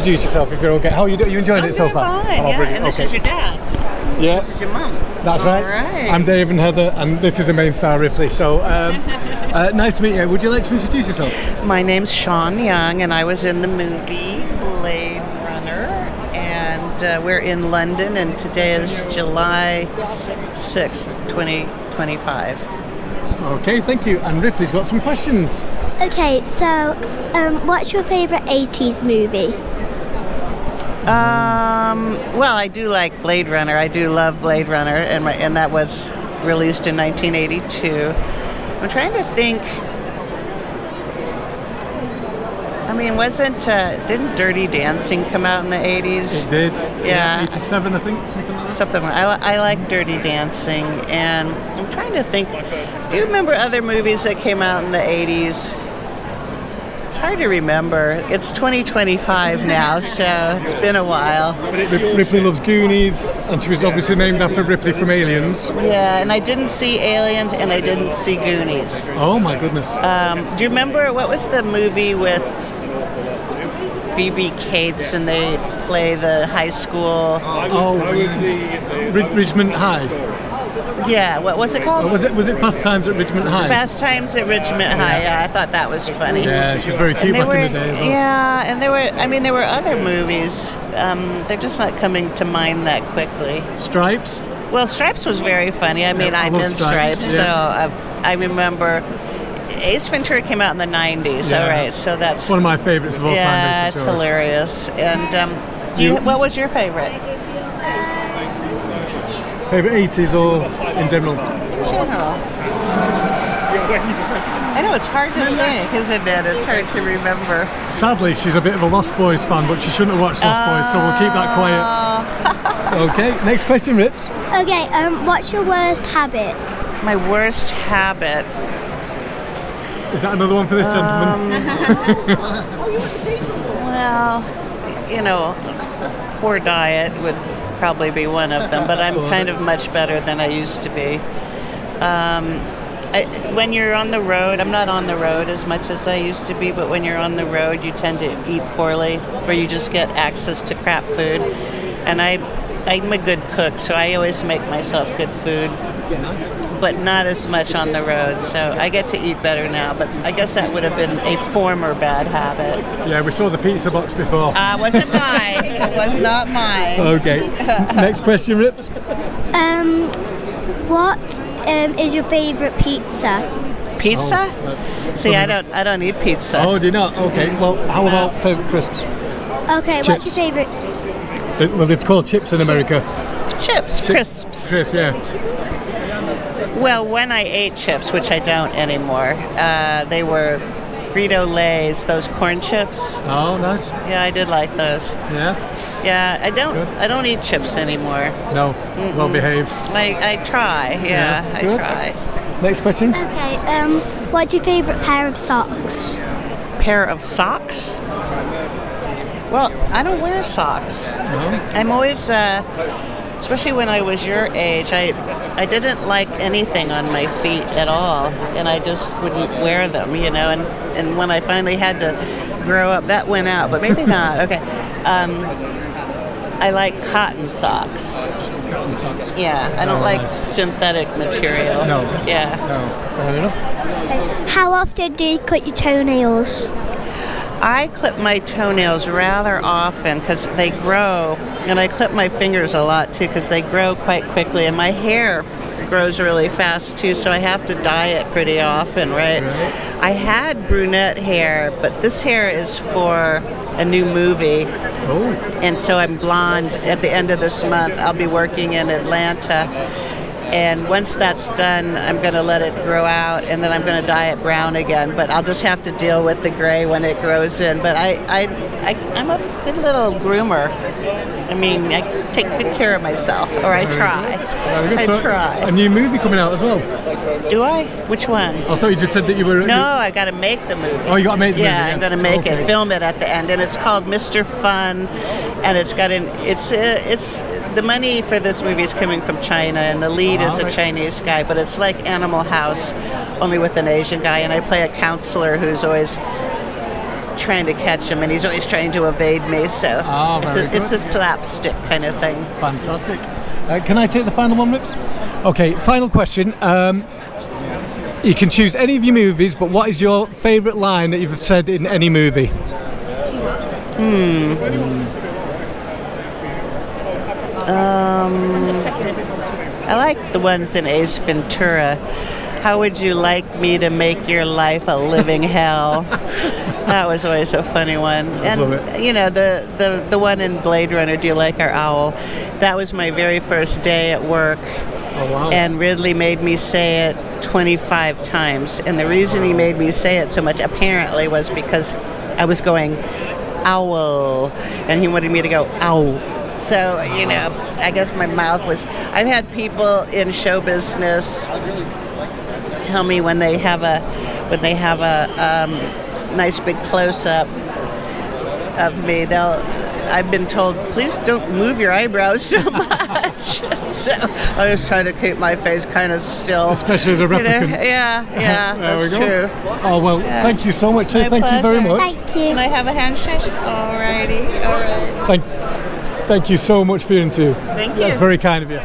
introduce yourself if you're okay. How are you doing? You enjoying it so far? Fine, yeah. Brilliant. And this is your dad. Yeah. This is your mum. That's All right. I'm Dave and Heather, and this is the main star, Ripley. So, nice to meet you. Would you like to introduce yourself? My name's Sean Young, and I was in the movie Blade Runner, and we're in London, and today is July 6th, 2025. Okay, thank you. And Ripley's got some questions. Okay, so what's your favourite 80s movie? Well, I do like Blade Runner. I do love Blade Runner, and that was released in 1982. I'm trying to think. I mean, didn't Dirty Dancing come out in the 80s? It did. Yeah. 87, I think, something like that. Something. I like Dirty Dancing, and I'm trying to think. Do you remember other movies that came out in the 80s? It's hard to remember. It's 2025 now, so it's been a while. Ripley loves Goonies, and she was obviously named after Ripley from Aliens. Yeah, and I didn't see Aliens, and I didn't see Goonies. Oh my goodness. Do you remember, what was the movie with Phoebe Cates and they play the high school? Ridgemont High. Yeah, what was it called? Was it Fast Times at Ridgemont High? Fast Times at Ridgemont High. Yeah, I thought that was funny. Yeah, she was very cute back in the day as well. Yeah, and there were other movies. They're just not coming to mind that quickly. Stripes? Well, Stripes was very funny. I'm in Stripes, yeah. So I remember. Ace Ventura came out in the 90s, yeah. All right, so that's one of my favorites of all time. Yeah, it's hilarious. And what was your favorite? Favorite 80s or in general? In general. I know, it's hard to think, isn't it? It's hard to remember. Sadly, she's a bit of a Lost Boys fan, but she shouldn't have watched Lost Boys, so we'll keep that quiet. Okay, next question, Rips. Okay, what's your worst habit? My worst habit. Is that another one for this gentleman? Well, poor diet would probably be one of them, but I'm kind of much better than I used to be. When you're on the road, I'm not on the road as much as I used to be, but when you're on the road, you tend to eat poorly, or you just get access to crap food. And I'm a good cook, so I always make myself good food. But not as much on the road, so I get to eat better now, but I guess that would have been a former bad habit. Yeah, we saw the pizza box before. Wasn't mine. It was not mine. Okay. Next question, Rips. What is your favourite pizza? Pizza? See, I don't eat pizza. Oh, do you not? Okay, well, how about favourite crisps? Okay, Chips. What's your favourite? Well, it's called chips in America. Chips, crisps. Crisps, yeah. Well, when I ate chips, which I don't anymore, they were Frito-Lays, those corn chips. Oh, nice. Yeah, I did like those. Yeah? Yeah, I don't eat chips anymore. No, well behaved. I try, yeah. I try. Next question. Okay, what's your favourite pair of socks? Pair of socks? Well, I don't wear socks. I'm always, especially when I was your age, I didn't like anything on my feet at all, and I just wouldn't wear them, and when I finally had to grow up, that went out, but maybe not. Okay. I like cotton socks. Cotton socks. Yeah, I don't like synthetic material. No. Yeah. No, fair enough. How often do you cut your toenails? I clip my toenails rather often because they grow, and I clip my fingers a lot too because they grow quite quickly, and my hair grows really fast too, so I have to dye it pretty often, right? I had brunette hair, but this hair is for a new movie. Oh. And so I'm blonde at the end of this month. I'll be working in Atlanta. And once that's done, I'm going to let it grow out, and then I'm going to dye it brown again. But I'll just have to deal with the gray when it grows in. But I'm a good little groomer. I mean, I take good care of myself, or I try. I try. A new movie coming out as well. Do I? Which one? I thought you just said that you were... No, I got to make the movie. Oh, you got to make the movie? Yeah, I'm going to make it, film it at the end, and it's called Mr. Fun, and it's the money for this movie is coming from China, and the lead is a Chinese guy, but it's like Animal House, only with an Asian guy, and I play a counselor who's always trying to catch him, and he's always trying to evade me. So it's a slapstick kind of thing. Fantastic. Can I take the final one, Rips? Okay, final question. You can choose any of your movies, but what is your favourite line that you've said in any movie? I like the ones in Ace Ventura. How would you like me to make your life a living hell? That was always a funny one. And you know, the one in Blade Runner, Do You Like Our Owl? That was my very first day at work. Oh, wow. And Ridley made me say it 25 times. And the reason he made me say it so much apparently was because I was going, owl, and he wanted me to go, ow. So, you know, I guess my mouth was... I've had people in show business tell me when they have a nice big close-up of me, I've been told, please don't move your eyebrows so much. So I just try to keep my face kind of still. Especially as a replicant. You know? Yeah, that's true. Oh, well, thank you so much. Thank you very much. Thank you. Can I have a handshake? Alrighty, all right. Thank you so much for your interview. Thank you. That's very kind of you.